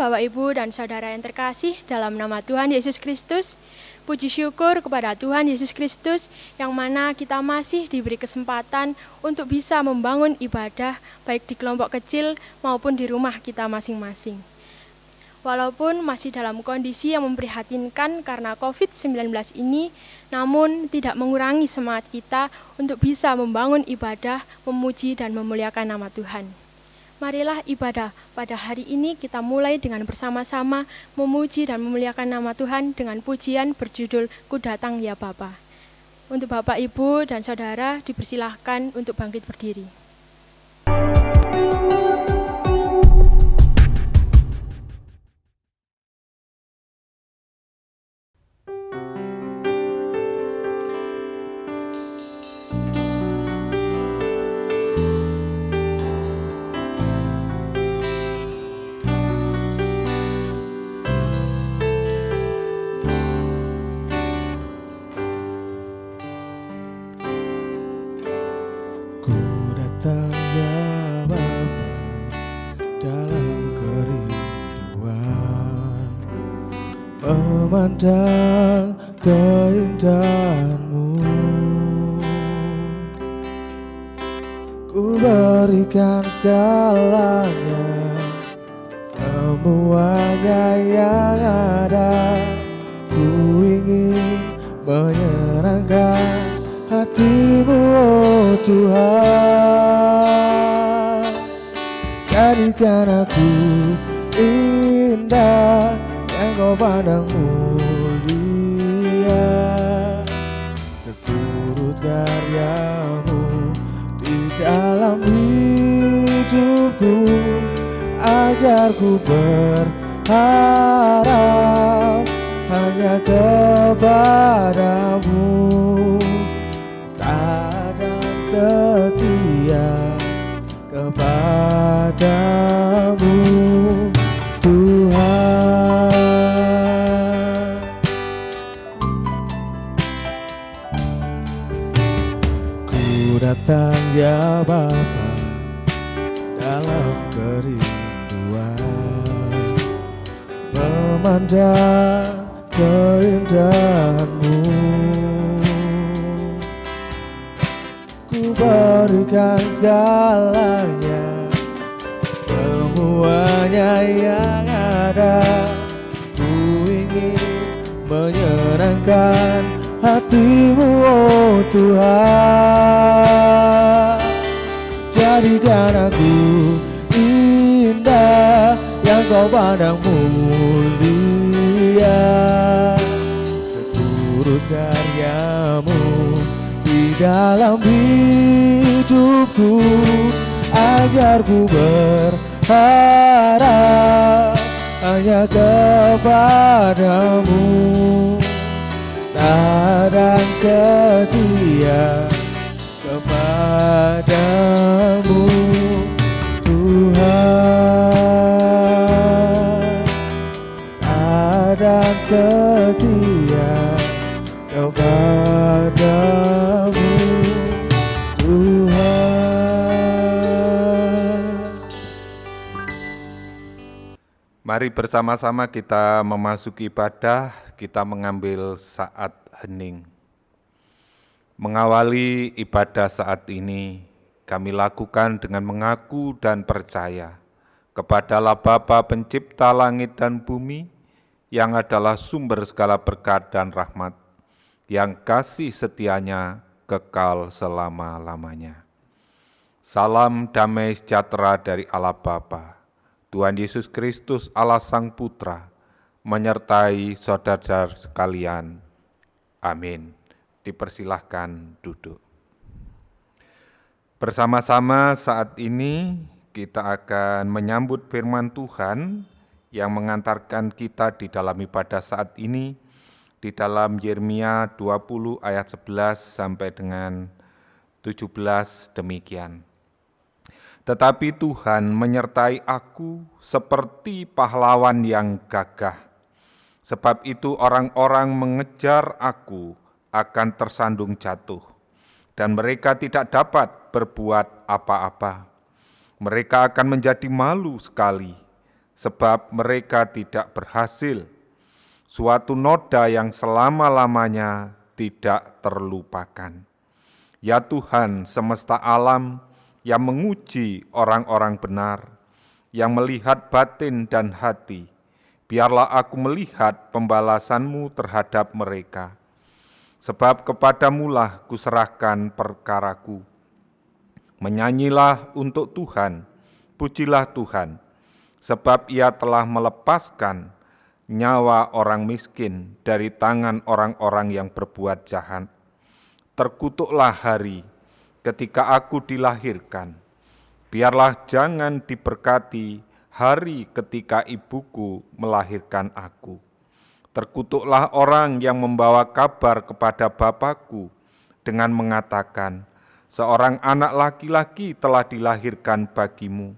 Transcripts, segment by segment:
Bapak, Ibu, dan Saudara yang terkasih, dalam nama Tuhan Yesus Kristus, puji syukur kepada Tuhan Yesus Kristus yang mana kita masih diberi kesempatan untuk bisa membangun ibadah baik di kelompok kecil maupun di rumah kita masing-masing. Walaupun masih dalam kondisi yang memprihatinkan karena COVID-19 ini, namun tidak mengurangi semangat kita untuk bisa membangun ibadah, memuji dan memuliakan nama Tuhan. Marilah ibadah pada hari ini kita mulai dengan bersama-sama memuji dan memuliakan nama Tuhan dengan pujian berjudul Ku Datang Ya Bapa. Untuk Bapak, Ibu, dan Saudara dipersilahkan untuk bangkit berdiri. Memandang keindahan-Mu, ku berikan segalanya, semuanya yang ada. Ku ingin menyenangkan hati-Mu, oh Tuhan. Jadikan aku indah yang Kau pandang mulia, seturut karya-Mu di dalam hidupku. Ajarku berharap hanya kepada-Mu, taat dan setia kepada-Mu, Tuhan. Datang ya Bapa dalam kerinduan, memandang keindahan-Mu. Ku berikan segalanya, semuanya yang ada. Ku ingin menyenangkan hati-Mu, oh Tuhan. Jadikan aku indah yang Kau pandang mulia, seturut karya-Mu di dalam hidupku. Ajarku berharap hanya kepada-Mu, dan setia kepada-Mu, Tuhan. Dan setia kepada-Mu, Tuhan. Mari bersama-sama kita memasuki ibadah, kita mengambil saat hening. Mengawali ibadah saat ini, kami lakukan dengan mengaku dan percaya kepada Allah Bapa Pencipta langit dan bumi, yang adalah sumber segala berkat dan rahmat, yang kasih setianya kekal selama-lamanya. Salam damai sejahtera dari Allah Bapa, Tuhan Yesus Kristus Allah Sang Putra, menyertai saudara sekalian. Amin. Dipersilahkan duduk. Bersama-sama saat ini kita akan menyambut firman Tuhan yang mengantarkan kita di dalam ibadah saat ini di dalam Yeremia 20 ayat 11 sampai dengan 17 demikian. Tetapi Tuhan menyertai aku seperti pahlawan yang gagah. Sebab itu orang-orang mengejar aku akan tersandung jatuh, dan mereka tidak dapat berbuat apa-apa. Mereka akan menjadi malu sekali, sebab mereka tidak berhasil. Suatu noda yang selama-lamanya tidak terlupakan. Ya Tuhan semesta alam yang menguji orang-orang benar, yang melihat batin dan hati, biarlah aku melihat pembalasan-Mu terhadap mereka. Sebab kepadamu-lah kuserahkan perkaraku. Menyanyilah untuk Tuhan, pujilah Tuhan, sebab Ia telah melepaskan nyawa orang miskin dari tangan orang-orang yang berbuat jahat. Terkutuklah hari ketika aku dilahirkan. Biarlah jangan diberkati hari ketika ibuku melahirkan aku. Terkutuklah orang yang membawa kabar kepada bapakku dengan mengatakan, seorang anak laki-laki telah dilahirkan bagimu,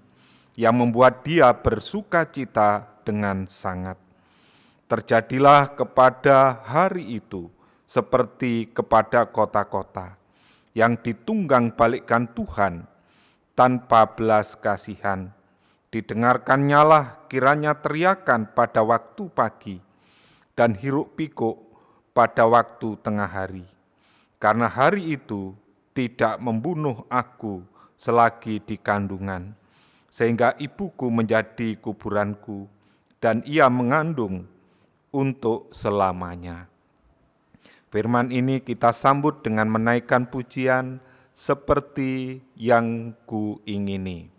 yang membuat dia bersuka cita dengan sangat. Terjadilah kepada hari itu seperti kepada kota-kota yang ditunggang balikkan Tuhan tanpa belas kasihan. Didengarkannyalah kiranya teriakan pada waktu pagi dan hiruk pikuk pada waktu tengah hari. Karena hari itu tidak membunuh aku selagi di kandungan, sehingga ibuku menjadi kuburanku dan ia mengandung untuk selamanya. Firman ini kita sambut dengan menaikkan pujian seperti yang kuingini.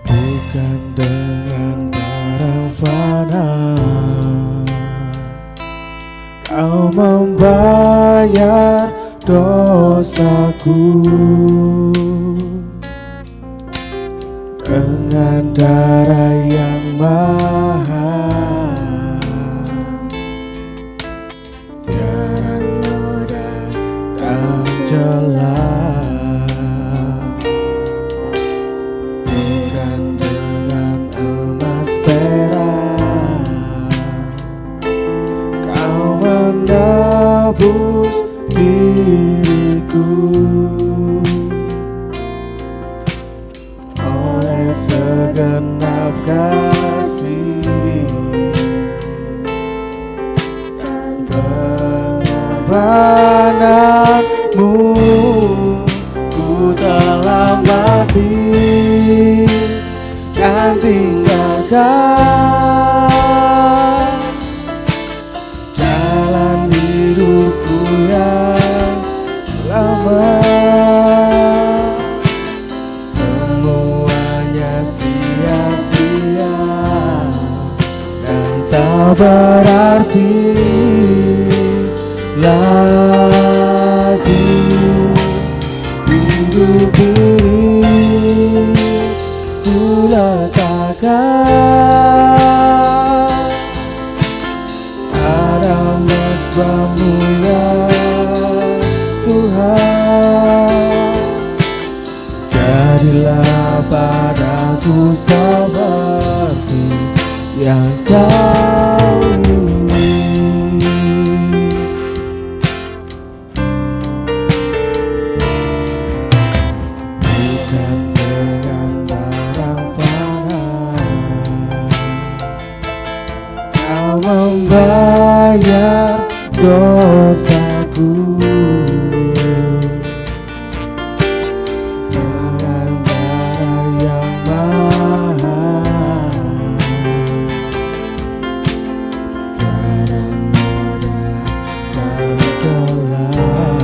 Bukan dengan barang fana Kau membayar dosaku, dengan darah yang mahal. Tiada noda dan celah, bukan dengan emas perak Kau menebus diriku. Oleh segenap kasih dan pengorbananmu, ku telah mati dan tinggalkan jalan hidupku yang lama. Semuanya sia-sia dan tak berarti lagi. Hidup ini ku letakkan pada mesbah-Mu ya Tuhan. Jadilah padaku seperti yang Kau ingini. Bukan dengan barang fana Kau membayar dosaku, dengan darah yang mahal. Tiada noda dan celah,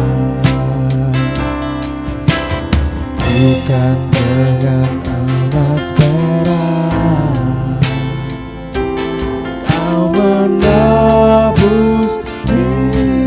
bukan dengan emas perak Kau menebus diriku.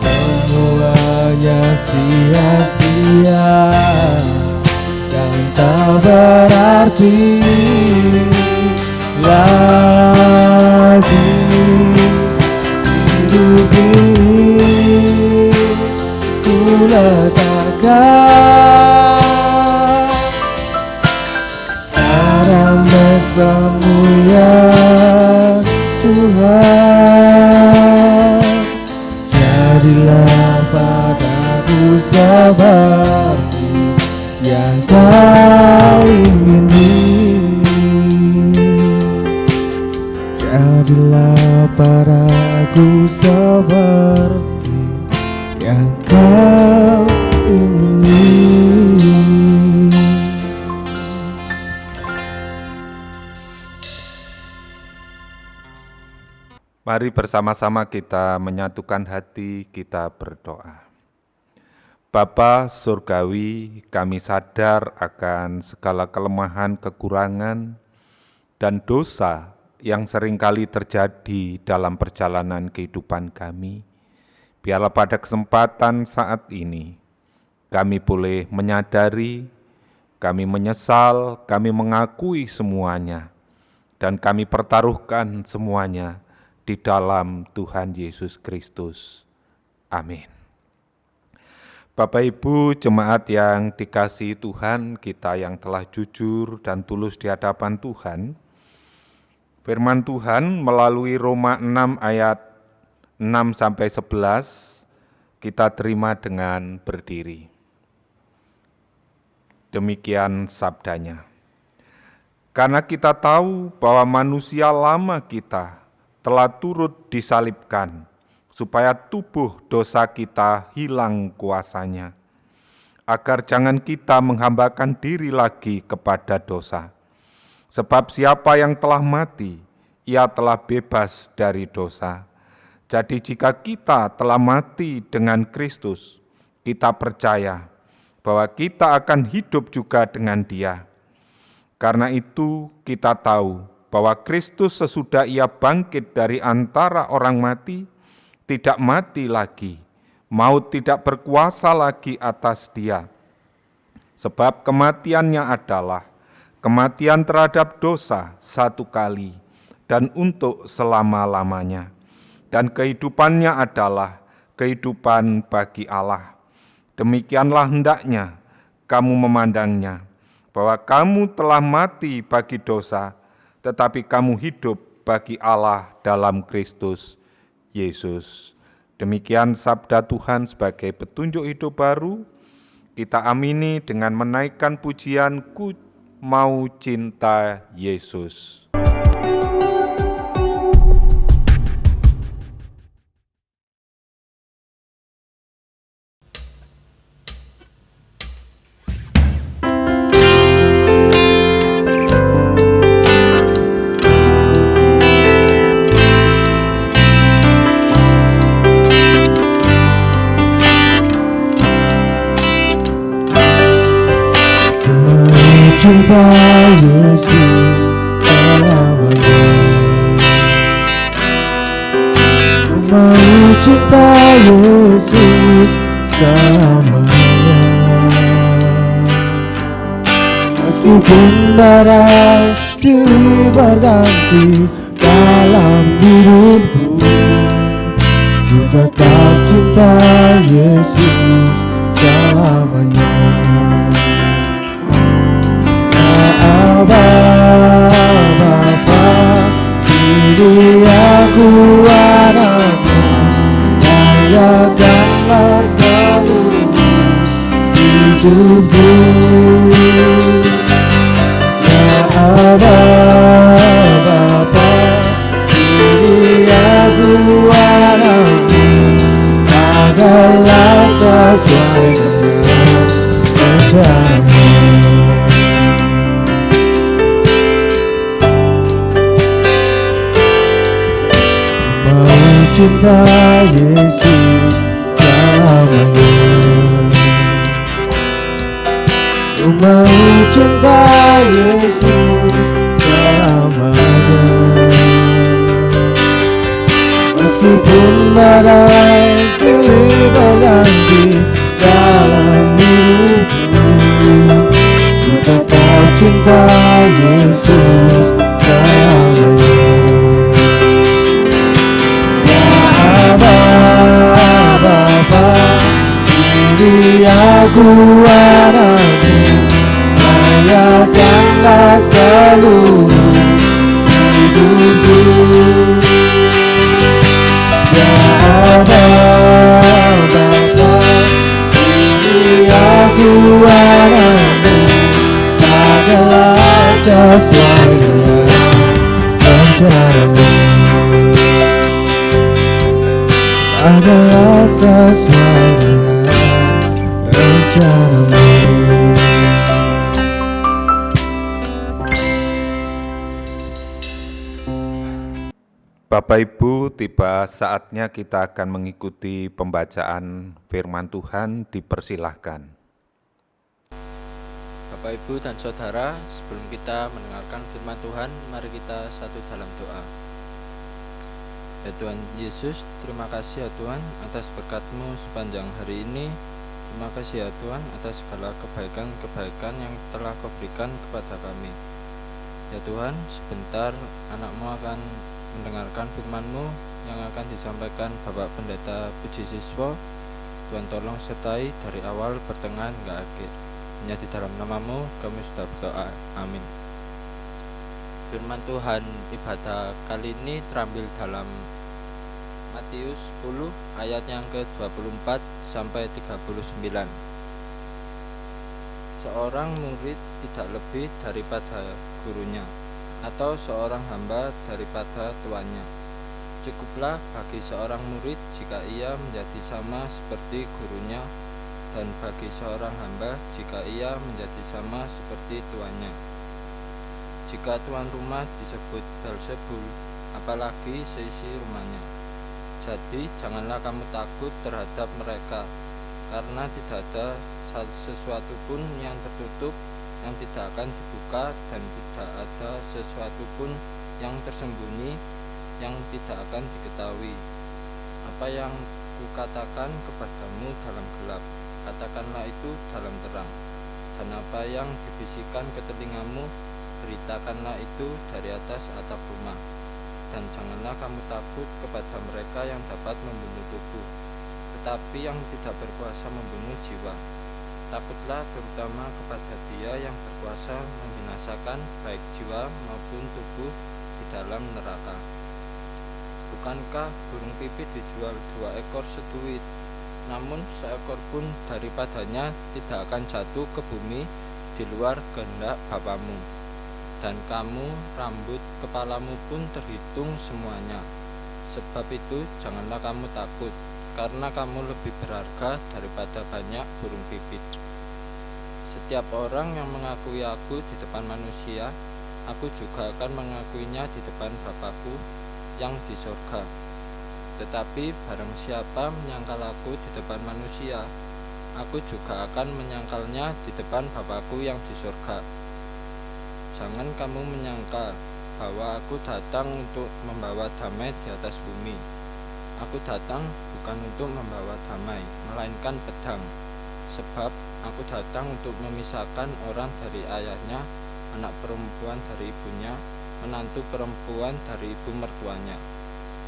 semuanya sia-sia dan tak berarti lagi. Hidup ini ku letakkan pada mesra-Mu ya Tuhan. Jadilah padaku seperti yang Kau ingini. Jadilah padaku seperti yang Kau ingini. Mari bersama-sama kita menyatukan hati, kita berdoa. Bapa Surgawi, kami sadar akan segala kelemahan, kekurangan, dan dosa yang seringkali terjadi dalam perjalanan kehidupan kami. Biarlah pada kesempatan saat ini, kami boleh menyadari, kami menyesal, kami mengakui semuanya, dan kami pertaruhkan semuanya di dalam Tuhan Yesus Kristus. Amin. Bapak Ibu jemaat yang dikasihi Tuhan, kita yang telah jujur dan tulus di hadapan Tuhan, firman Tuhan melalui Roma 6 ayat 6-11 kita terima dengan berdiri. Demikian sabdanya. Karena kita tahu bahwa manusia lama kita telah turut disalibkan, supaya tubuh dosa kita hilang kuasanya, agar jangan kita menghambakan diri lagi kepada dosa. Sebab siapa yang telah mati, ia telah bebas dari dosa. Jadi jika kita telah mati dengan Kristus, kita percaya bahwa kita akan hidup juga dengan Dia. Karena itu kita tahu bahwa Kristus sesudah Ia bangkit dari antara orang mati, tidak mati lagi, maut tidak berkuasa lagi atas Dia. Sebab kematiannya adalah kematian terhadap dosa satu kali dan untuk selama-lamanya. Dan kehidupannya adalah kehidupan bagi Allah. Demikianlah hendaknya kamu memandangnya, bahwa kamu telah mati bagi dosa, tetapi kamu hidup bagi Allah dalam Kristus Yesus. Demikian sabda Tuhan sebagai petunjuk hidup baru. Kita amini dengan menaikkan pujian Ku Mau Cinta Yesus. Cinta Yesus selamanya. Ku mau cinta Yesus selamanya. Meskipun badai silih berganti dalam hidupku, ku tetap cinta Yesus selamanya. Bapa, diri aku anakmu, layakanlah seluruh hidupku. Ya Bapa, diri aku anakmu, adalah sesuai dengan rencana. Cinta Yesus selamanya. Ku mau cinta Yesus selamanya. Meskipun pun badai silih berganti dalam hidupku, ku tetap cinta Yesus selamanya. Ya Bapa, ini aku anakmu, layakanlah seluruh hidupku. Ya Bapa, ini aku anakmu, adalah sesuai dengan rencanamu, adalah sesuai dengan rencanamu. Bapak Ibu, tiba saatnya kita akan mengikuti pembacaan firman Tuhan, dipersilahkan. Bapak, Ibu, dan Saudara, sebelum kita mendengarkan firman Tuhan, mari kita satu dalam doa. Ya Tuhan Yesus, terima kasih ya Tuhan atas berkat-Mu sepanjang hari ini. Terima kasih ya Tuhan atas segala kebaikan-kebaikan yang telah Kau berikan kepada kami. Ya Tuhan, sebentar anak-Mu akan mendengarkan firman-Mu yang akan disampaikan Bapak Pendeta Puji Siswa. Tuhan tolong sertai dari awal, pertengahan, hingga akhir. Hanya di dalam nama-Mu kami sudah berdoa. Amin. Firman Tuhan ibadah kali ini terambil dalam Matius 10 ayat yang ke-24 sampai 39. Seorang murid tidak lebih daripada gurunya, atau seorang hamba daripada tuannya. Cukuplah bagi seorang murid jika ia menjadi sama seperti gurunya, dan bagi seorang hamba jika ia menjadi sama seperti tuannya. Jika tuan rumah disebut Beelzebul, apalagi seisi rumahnya. Jadi janganlah kamu takut terhadap mereka, karena tidak ada sesuatu pun yang tertutup yang tidak akan dibuka, dan tidak ada sesuatu pun yang tersembunyi yang tidak akan diketahui. Apa yang kukatakan kepadamu dalam gelap, katakanlah itu dalam terang, dan apa yang dibisikkan ke telingamu, beritakanlah itu dari atas atap rumah. Dan janganlah kamu takut kepada mereka yang dapat membunuh tubuh, tetapi yang tidak berkuasa membunuh jiwa. Takutlah terutama kepada Dia yang berkuasa membinasakan baik jiwa maupun tubuh di dalam neraka. Bukankah burung pipit dijual 2 ekor seduit? Namun seekor pun daripadanya tidak akan jatuh ke bumi di luar kehendak Bapamu. Dan kamu, rambut kepalamu pun terhitung semuanya. Sebab itu janganlah kamu takut, karena kamu lebih berharga daripada banyak burung pipit. Setiap orang yang mengakui aku di depan manusia, aku juga akan mengakuinya di depan Bapa-Ku yang di sorga. Tetapi barang siapa menyangkal aku di depan manusia, aku juga akan menyangkalnya di depan Bapa-Ku yang di sorga. Jangan kamu menyangka bahwa aku datang untuk membawa damai di atas bumi. Aku datang bukan untuk membawa damai, melainkan pedang. Sebab aku datang untuk memisahkan orang dari ayahnya, anak perempuan dari ibunya, menantu perempuan dari ibu mertuanya.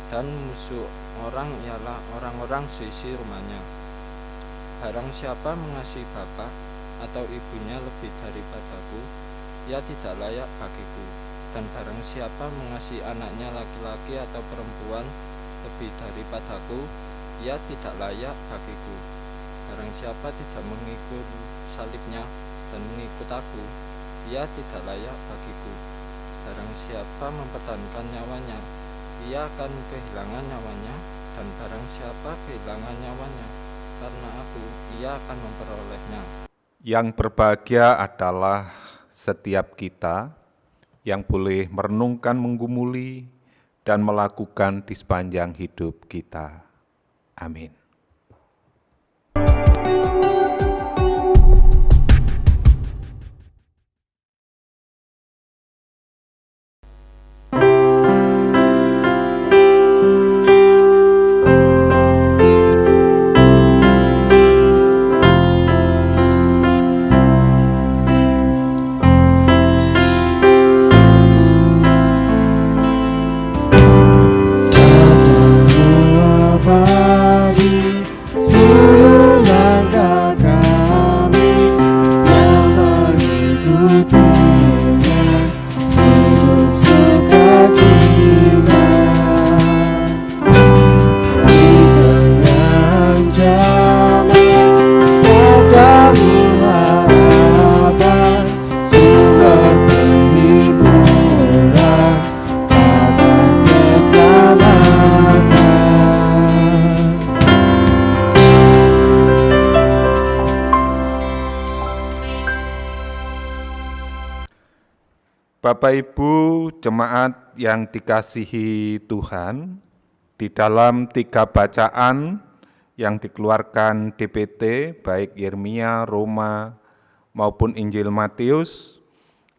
Dan musuh orang ialah orang-orang seisi rumahnya. Barang siapa mengasihi bapa atau ibunya lebih daripadaku, ia tidak layak bagiku. Dan barang siapa mengasihi anaknya laki-laki atau perempuan lebih daripadaku, ia tidak layak bagiku. Barang siapa tidak mengikut salibnya dan mengikut aku, ia tidak layak bagiku. Barang siapa mempertahankan nyawanya, ia akan kehilangan nyawanya, dan barang siapa kehilangan nyawanya karena aku, ia akan memperolehnya. Yang berbahagia adalah setiap kita yang boleh merenungkan, menggumuli, dan melakukan di sepanjang hidup kita. Amin. Bapak Ibu jemaat yang dikasihi Tuhan, di dalam 3 bacaan yang dikeluarkan DPT, baik Yeremia, Roma, maupun Injil Matius,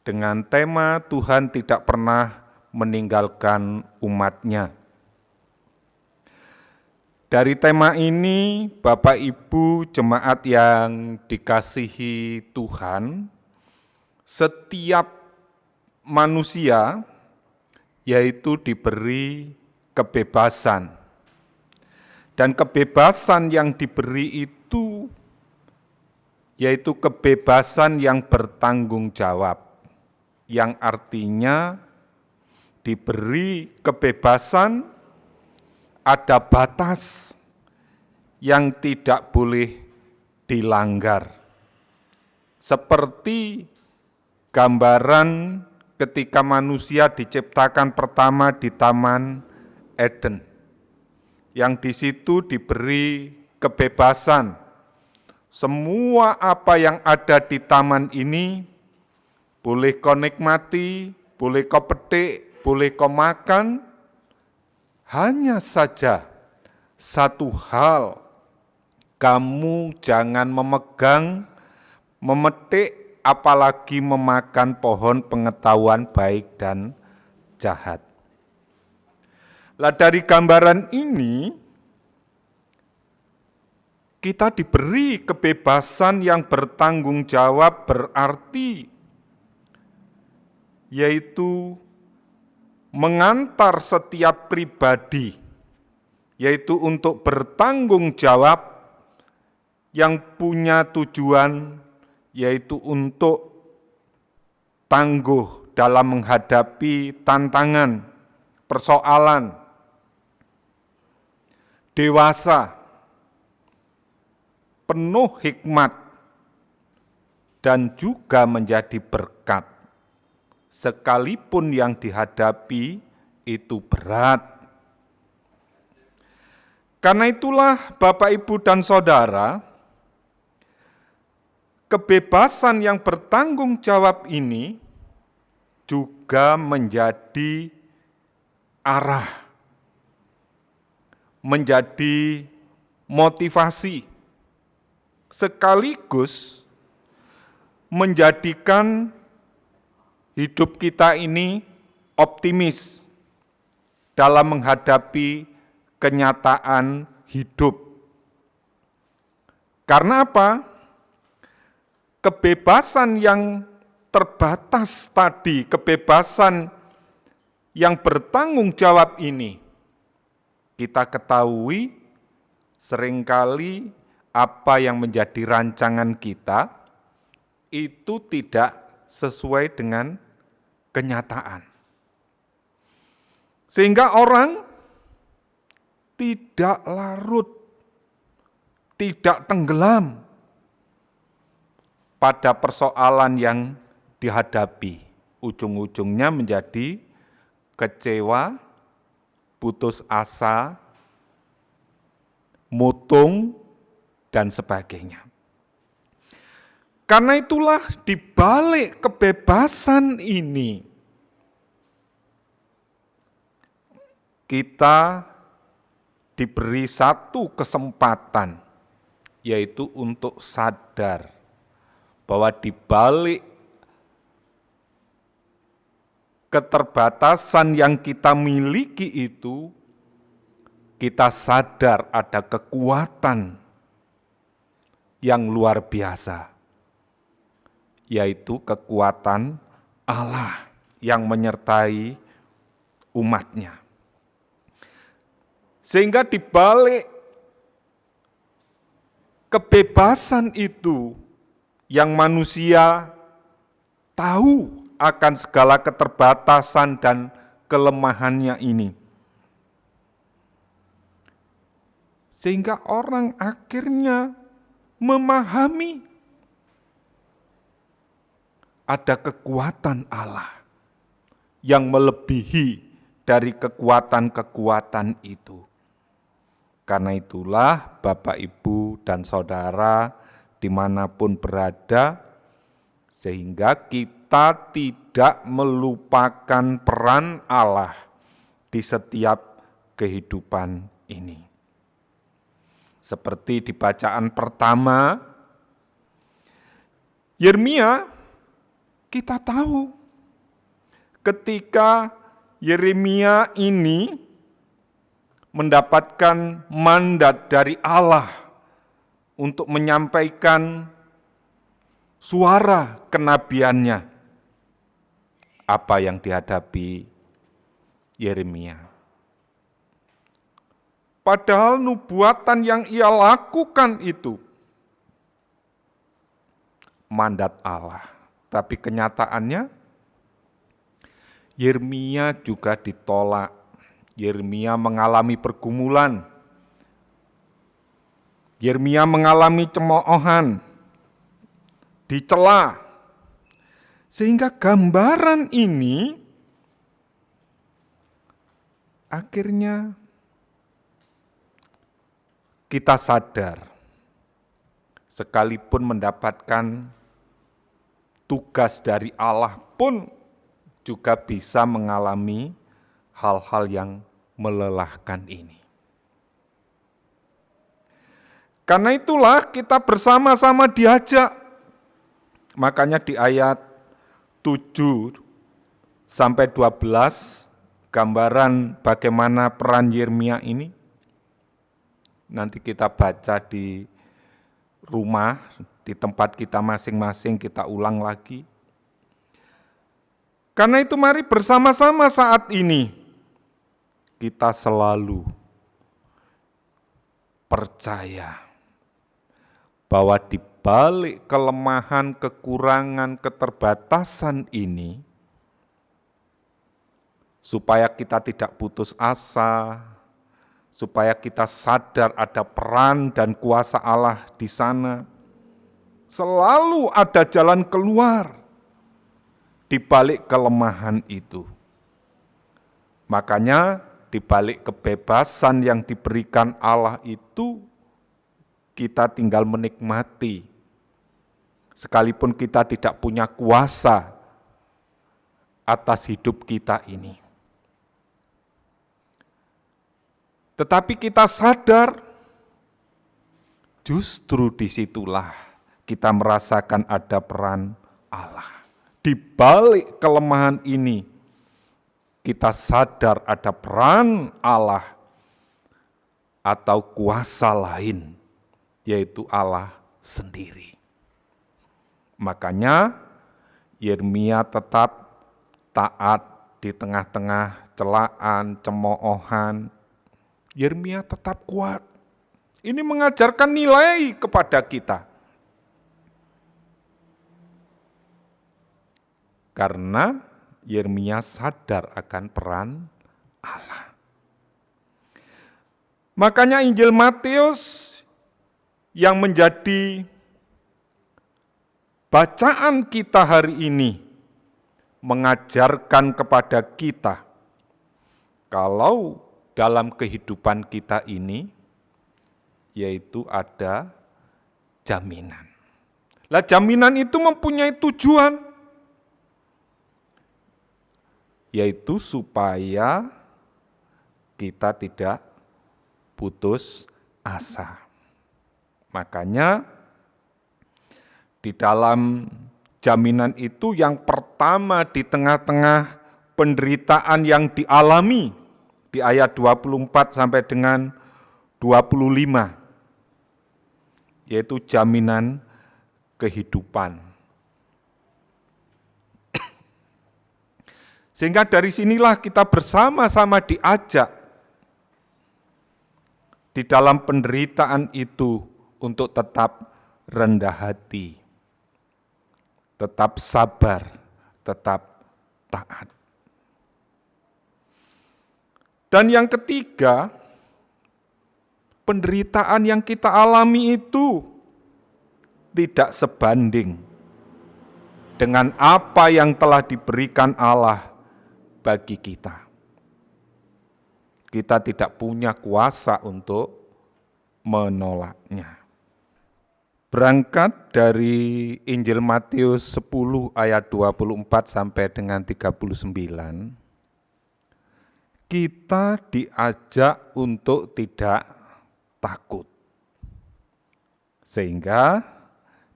dengan tema Tuhan tidak pernah meninggalkan umat-Nya. Dari tema ini, Bapak Ibu jemaat yang dikasihi Tuhan, setiap manusia yaitu diberi kebebasan. Dan kebebasan yang diberi itu yaitu kebebasan yang bertanggung jawab, yang artinya diberi kebebasan ada batas yang tidak boleh dilanggar. Seperti gambaran ketika manusia diciptakan pertama di Taman Eden, yang di situ diberi kebebasan. Semua apa yang ada di taman ini boleh kau nikmati, boleh kau petik, boleh kau makan. Hanya saja satu hal, kamu jangan memegang, memetik, apalagi memakan pohon pengetahuan baik dan jahat. Lah dari gambaran ini, kita diberi kebebasan yang bertanggung jawab, berarti yaitu mengantar setiap pribadi, yaitu untuk bertanggung jawab yang punya tujuan, yaitu untuk tangguh dalam menghadapi tantangan, persoalan, dewasa, penuh hikmat, dan juga menjadi berkat. Sekalipun yang dihadapi itu berat. Karena itulah Bapak, Ibu, dan Saudara, kebebasan yang bertanggung jawab ini juga menjadi arah, menjadi motivasi, sekaligus menjadikan hidup kita ini optimis dalam menghadapi kenyataan hidup. Karena apa? Kebebasan yang terbatas tadi, kebebasan yang bertanggung jawab ini, kita ketahui seringkali apa yang menjadi rancangan kita itu tidak sesuai dengan kenyataan. Sehingga orang tidak larut, tidak tenggelam pada persoalan yang dihadapi. Ujung-ujungnya menjadi kecewa, putus asa, mutung, dan sebagainya. Karena itulah di balik kebebasan ini, kita diberi satu kesempatan, yaitu untuk sadar bahwa di balik keterbatasan yang kita miliki itu, kita sadar ada kekuatan yang luar biasa, yaitu kekuatan Allah yang menyertai umat-Nya. Sehingga di balik kebebasan itu yang manusia tahu akan segala keterbatasan dan kelemahannya ini, sehingga orang akhirnya memahami ada kekuatan Allah yang melebihi dari kekuatan-kekuatan itu. Karena itulah Bapak, Ibu, dan Saudara dimanapun berada, sehingga kita tidak melupakan peran Allah di setiap kehidupan ini. Seperti di bacaan pertama, Yeremia, kita tahu ketika Yeremia ini mendapatkan mandat dari Allah untuk menyampaikan suara kenabiannya, apa yang dihadapi Yeremia. Padahal nubuatan yang ia lakukan itu mandat Allah, tapi kenyataannya Yeremia juga ditolak. Yeremia mengalami pergumulan. Yeremia mengalami cemoohan, dicela. Sehingga gambaran ini akhirnya kita sadar, sekalipun mendapatkan tugas dari Allah pun juga bisa mengalami hal-hal yang melelahkan ini. Karena itulah kita bersama-sama diajak. Makanya di ayat 7 sampai 12, gambaran bagaimana peran Yeremia ini, nanti kita baca di rumah, di tempat kita masing-masing, kita ulang lagi. Karena itu mari bersama-sama saat ini, kita selalu percaya bahwa di balik kelemahan, kekurangan, keterbatasan ini, supaya kita tidak putus asa, supaya kita sadar ada peran dan kuasa Allah di sana, selalu ada jalan keluar di balik kelemahan itu. Makanya di balik kebebasan yang diberikan Allah itu, kita tinggal menikmati. Sekalipun kita tidak punya kuasa atas hidup kita ini. Tetapi kita sadar, justru disitulah kita merasakan ada peran Allah. Di balik kelemahan ini, kita sadar ada peran Allah atau kuasa lain, yaitu Allah sendiri. Makanya Yeremia tetap taat di tengah-tengah celaan, cemoohan. Yeremia tetap kuat. Ini mengajarkan nilai kepada kita. Karena Yeremia sadar akan peran Allah. Makanya Injil Matius yang menjadi bacaan kita hari ini mengajarkan kepada kita kalau dalam kehidupan kita ini yaitu ada jaminan. Lah jaminan itu mempunyai tujuan, yaitu supaya kita tidak putus asa. Makanya di dalam jaminan itu yang pertama di tengah-tengah penderitaan yang dialami di ayat 24 sampai dengan 25, yaitu jaminan kehidupan. Sehingga dari sinilah kita bersama-sama diajak di dalam penderitaan itu untuk tetap rendah hati, tetap sabar, tetap taat. Dan yang ketiga, penderitaan yang kita alami itu tidak sebanding dengan apa yang telah diberikan Allah bagi kita. Kita tidak punya kuasa untuk menolaknya. Berangkat dari Injil Matius 10 ayat 24 sampai dengan 39, kita diajak untuk tidak takut. Sehingga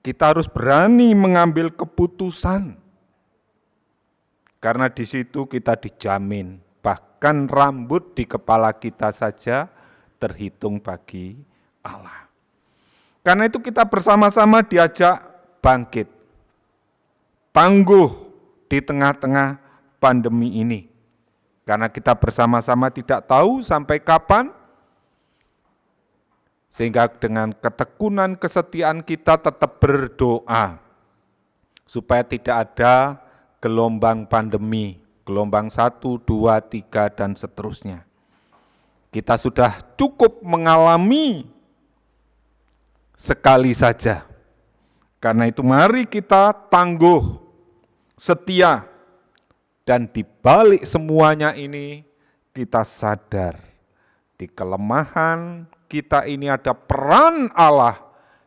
kita harus berani mengambil keputusan. Karena di situ kita dijamin, bahkan rambut di kepala kita saja terhitung bagi Allah. Karena itu kita bersama-sama diajak bangkit, tangguh di tengah-tengah pandemi ini. Karena kita bersama-sama tidak tahu sampai kapan, sehingga dengan ketekunan kesetiaan kita tetap berdoa, supaya tidak ada gelombang pandemi, gelombang 1, 2, 3, dan seterusnya. Kita sudah cukup mengalami sekali saja. Karena itu mari kita tangguh, setia, dan di balik semuanya ini kita sadar di kelemahan kita ini ada peran Allah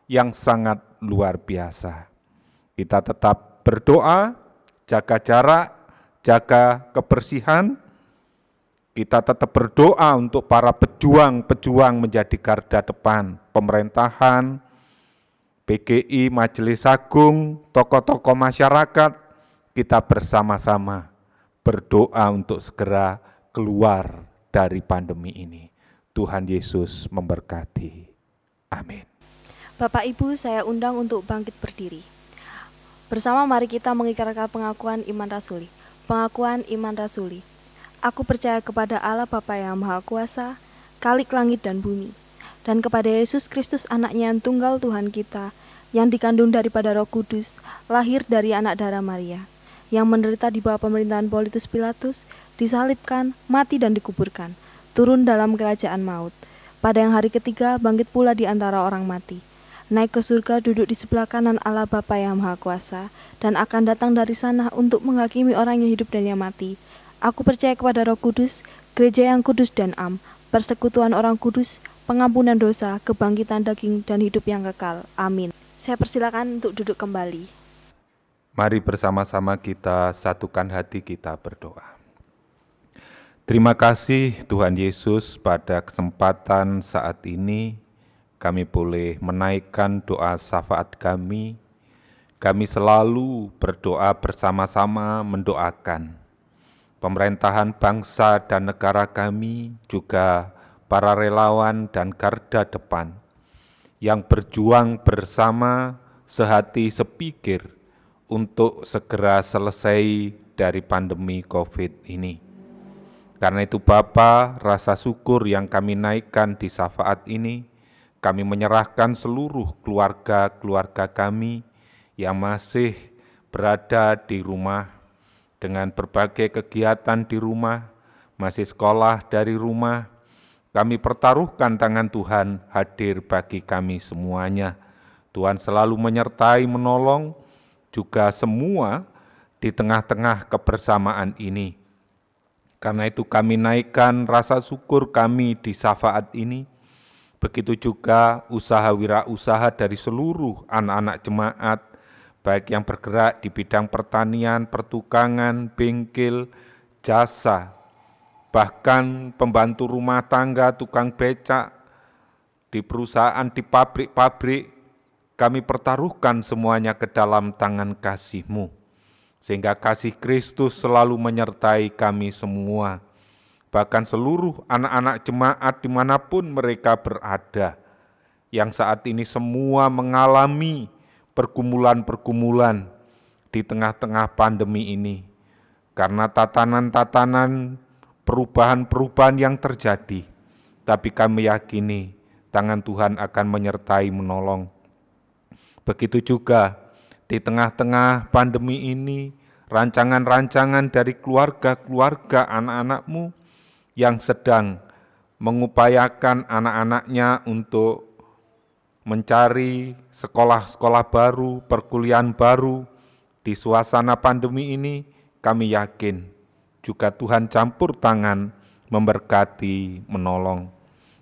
yang sangat luar biasa. Kita tetap berdoa, jaga jarak, jaga kebersihan. Kita tetap berdoa untuk para pejuang-pejuang menjadi garda depan pemerintahan, PGI, Majelis Agung, tokoh-tokoh masyarakat. Kita bersama-sama berdoa untuk segera keluar dari pandemi ini. Tuhan Yesus memberkati. Amin. Bapak Ibu, saya undang untuk bangkit berdiri. Bersama mari kita mengikrarkan pengakuan iman rasuli. Pengakuan iman rasuli. Aku percaya kepada Allah Bapa yang Maha Kuasa, Khalik langit dan bumi, dan kepada Yesus Kristus anaknya yang tunggal Tuhan kita, yang dikandung daripada Roh Kudus, lahir dari anak darah Maria, yang menderita di bawah pemerintahan Pontius Pilatus, disalibkan, mati dan dikuburkan, turun dalam kerajaan maut. Pada yang hari ketiga bangkit pula di antara orang mati, naik ke surga, duduk di sebelah kanan Allah Bapa yang Maha Kuasa, dan akan datang dari sana untuk menghakimi orang yang hidup dan yang mati. Aku percaya kepada Roh Kudus, gereja yang kudus dan am, persekutuan orang kudus, pengampunan dosa, kebangkitan daging, dan hidup yang kekal. Amin. Saya persilakan untuk duduk kembali. Mari bersama-sama kita satukan hati kita berdoa. Terima kasih Tuhan Yesus, pada kesempatan saat ini kami boleh menaikkan doa syafaat kami. Kami selalu berdoa bersama-sama mendoakan pemerintahan bangsa dan negara kami, juga para relawan dan garda depan yang berjuang bersama sehati sepikir untuk segera selesai dari pandemi COVID ini. Karena itu Bapa, rasa syukur yang kami naikkan di syafaat ini, kami menyerahkan seluruh keluarga-keluarga kami yang masih berada di rumah, dengan berbagai kegiatan di rumah, masih sekolah dari rumah. Kami pertaruhkan tangan Tuhan hadir bagi kami semuanya. Tuhan selalu menyertai, menolong juga semua di tengah-tengah kebersamaan ini. Karena itu kami naikkan rasa syukur kami di syafaat ini. Begitu juga usaha wirausaha dari seluruh anak-anak jemaat, baik yang bergerak di bidang pertanian, pertukangan, bengkel, jasa, bahkan pembantu rumah tangga, tukang becak, di perusahaan, di pabrik-pabrik, kami pertaruhkan semuanya ke dalam tangan kasih-Mu, sehingga kasih Kristus selalu menyertai kami semua, bahkan seluruh anak-anak jemaat dimanapun mereka berada, yang saat ini semua mengalami pergumulan-pergumulan di tengah-tengah pandemi ini, karena tatanan-tatanan perubahan-perubahan yang terjadi. Tapi kami yakini tangan Tuhan akan menyertai, menolong. Begitu juga di tengah-tengah pandemi ini, rancangan-rancangan dari keluarga-keluarga anak-anak-Mu yang sedang mengupayakan anak-anaknya untuk mencari sekolah-sekolah baru, perkuliahan baru di suasana pandemi ini, kami yakin juga Tuhan campur tangan memberkati, menolong.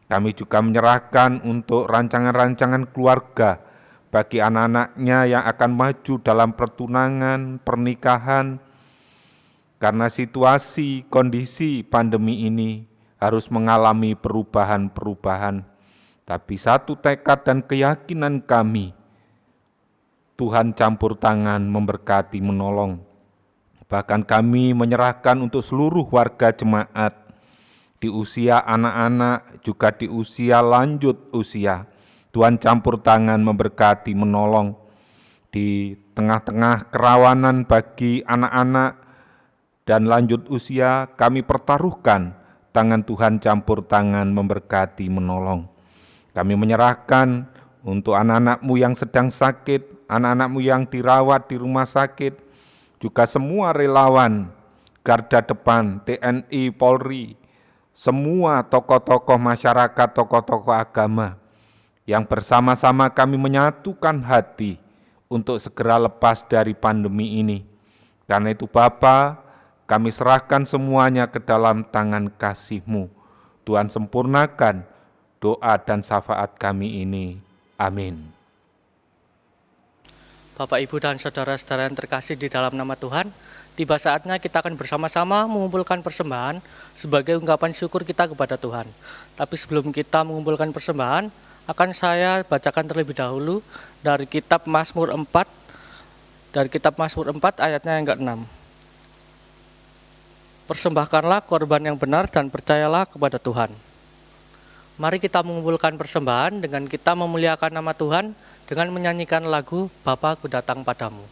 Kami juga menyerahkan untuk rancangan-rancangan keluarga, bagi anak-anaknya yang akan maju dalam pertunangan, pernikahan, karena situasi, kondisi pandemi ini harus mengalami perubahan-perubahan. Tapi satu tekad dan keyakinan kami, Tuhan campur tangan, memberkati, menolong. Bahkan kami menyerahkan untuk seluruh warga jemaat, di usia anak-anak, juga di usia lanjut usia. Tuhan campur tangan, memberkati, menolong. Di tengah-tengah kerawanan bagi anak-anak dan lanjut usia, kami pertaruhkan tangan Tuhan campur tangan, memberkati, menolong. Kami menyerahkan untuk anak-anak-Mu yang sedang sakit, anak-anak-Mu yang dirawat di rumah sakit, juga semua relawan, garda depan, TNI, Polri, semua tokoh-tokoh masyarakat, tokoh-tokoh agama, yang bersama-sama kami menyatukan hati untuk segera lepas dari pandemi ini. Karena itu Bapa, kami serahkan semuanya ke dalam tangan kasih-Mu. Tuhan sempurnakan doa dan syafaat kami ini. Amin. Bapak, Ibu, dan saudara-saudara yang terkasih di dalam nama Tuhan, tiba saatnya kita akan bersama-sama mengumpulkan persembahan sebagai ungkapan syukur kita kepada Tuhan. Tapi sebelum kita mengumpulkan persembahan, akan saya bacakan terlebih dahulu dari kitab Mazmur 4, ayatnya yang ke-6. Persembahkanlah korban yang benar dan percayalah kepada Tuhan. Mari kita mengumpulkan persembahan dengan kita memuliakan nama Tuhan dengan menyanyikan lagu Bapa Ku Datang Padamu.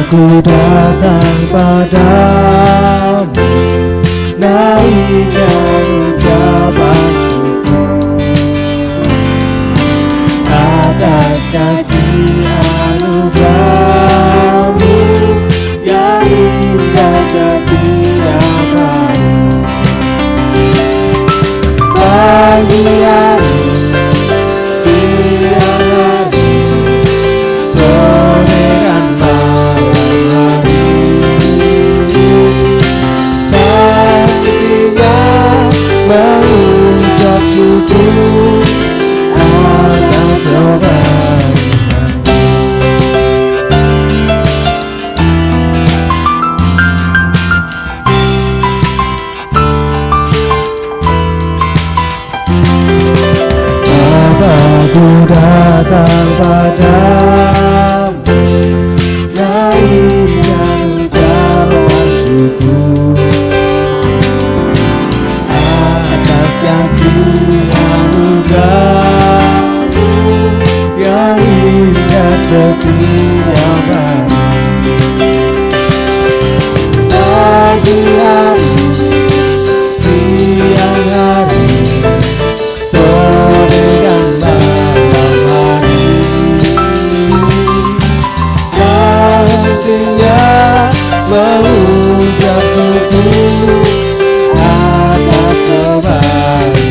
Ku datang padamu, naikkan ucapan syukur atas kasih anugerah-Mu yang indah setiap hari. Pagi hari, siang hari, sore dan malam hari, nantinya mengucap syukur atas kebaikan-Mu. Aku datang padamu, naikkan ucapan syukur atas kasih anugerah-Mu yang indah setiap hari. Pagi hari, siang hari, sore dan malam hari, nantinya mengucap syukur atas kebaikan-Mu.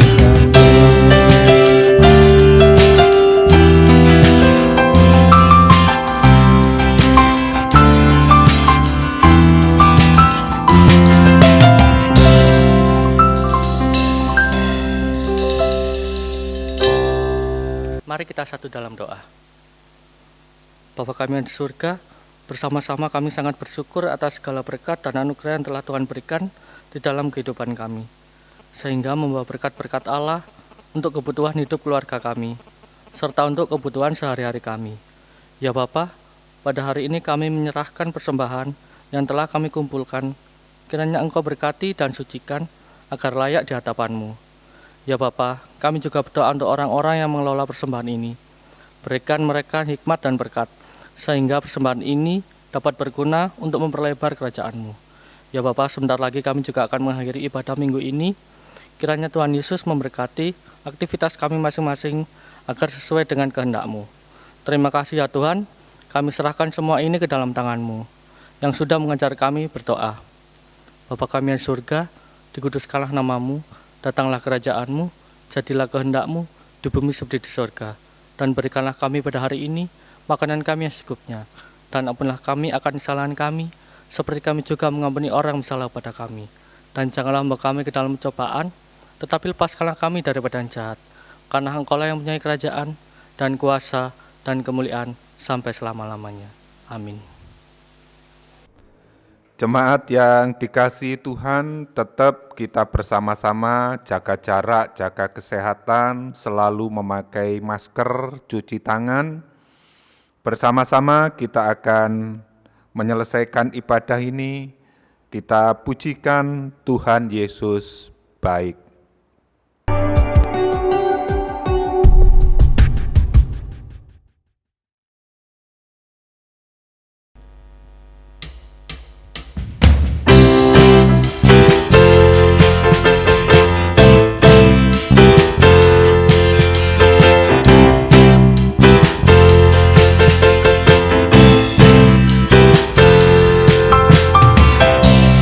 Mari kita satu dalam doa. Bapa kami yang di surga, bersama-sama kami sangat bersyukur atas segala berkat dan anugerah yang telah Tuhan berikan di dalam kehidupan kami, sehingga membawa berkat-berkat Allah untuk kebutuhan hidup keluarga kami, serta untuk kebutuhan sehari-hari kami. Ya Bapa, pada hari ini kami menyerahkan persembahan yang telah kami kumpulkan, kiranya Engkau berkati dan sucikan agar layak di hadapan-Mu. Ya Bapa, kami juga berdoa untuk orang-orang yang mengelola persembahan ini. Berikan mereka hikmat dan berkat, sehingga persembahan ini dapat berguna untuk memperlebar kerajaan-Mu. Ya Bapa, sebentar lagi kami juga akan mengakhiri ibadah minggu ini. Kiranya Tuhan Yesus memberkati aktivitas kami masing-masing agar sesuai dengan kehendak-Mu. Terima kasih ya Tuhan, kami serahkan semua ini ke dalam tangan-Mu, yang sudah mengajar kami berdoa. Bapa kami yang di surga, dikuduskanlah namamu, datanglah kerajaanmu, jadilah kehendakmu di bumi seperti di surga. Dan berikanlah kami pada hari ini makanan kami yang secukupnya, dan ampunilah kami akan kesalahan kami, seperti kami juga mengampuni orang yang bersalah pada kami. Dan janganlah membawa kami ke dalam pencobaan, tetapi lepaskanlah kami daripada yang jahat. Karena Engkaulah yang mempunyai kerajaan, dan kuasa, dan kemuliaan, sampai selama-lamanya. Amin. Jemaat yang dikasihi Tuhan, tetap kita bersama-sama jaga jarak, jaga kesehatan, selalu memakai masker, cuci tangan. Bersama-sama kita akan menyelesaikan ibadah ini. Kita pujikan Tuhan Yesus baik.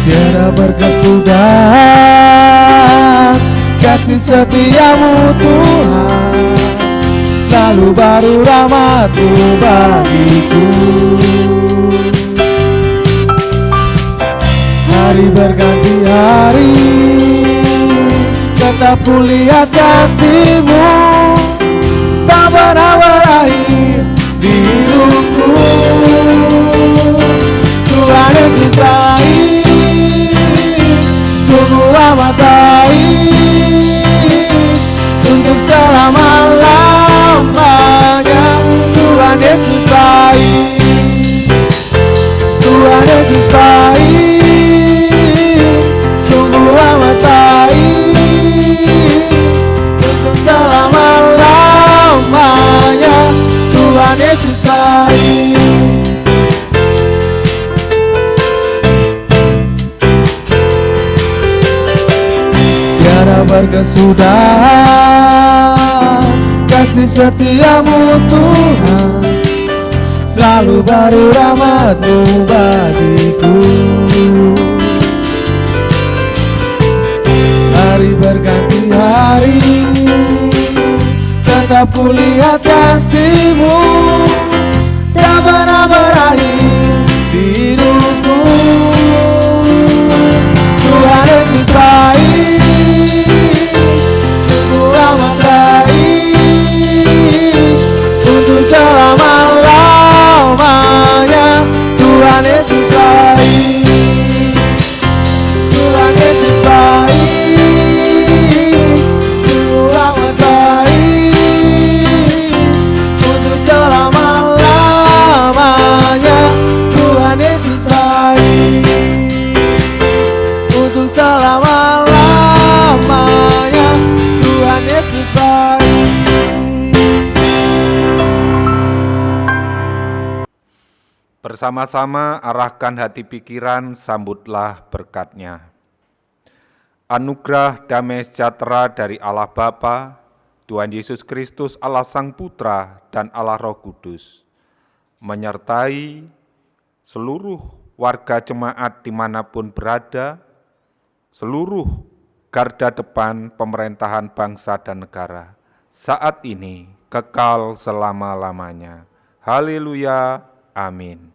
Tiada berkesudahan kasih setiamu Tuhan, selalu baru rahmat-Mu bagiku. Hari berganti hari, tetap kulihat kasih-Mu, tak pernah berakhir di hidupku. Tuhan Yesus baik, sungguh amat baik, untuk selama-lamanya. Tuhan Yesus baik, Tuhan Yesus baik, sungguh amat baik, untuk selama-lamanya. Tuhan Yesus baik. Tiada berkesudahan kasih setiamu Tuhan, selalu baru rahmat-Mu bagiku. Hari berganti hari, tetap kulihat kasih-Mu, tak pernah berakhir di hidupku. Tuhan Yesus baik, sungguh amat baik, untuk selama-lamanya. Tuhan Yesus baik, Tuhan Yesus baik, sungguh amat baik, untuk selama-lamanya. Tuhan Yesus baik, untuk selama-lamanya. Tuhan Yesus baik. Bersama-sama arahkan hati pikiran, sambutlah berkat-Nya. Anugerah damai sejahtera dari Allah Bapa, Tuhan Yesus Kristus, Allah Sang Putra, dan Allah Roh Kudus, menyertai seluruh warga jemaat dimanapun berada, seluruh garda depan pemerintahan bangsa dan negara, saat ini kekal selama-lamanya. Haleluya, amin.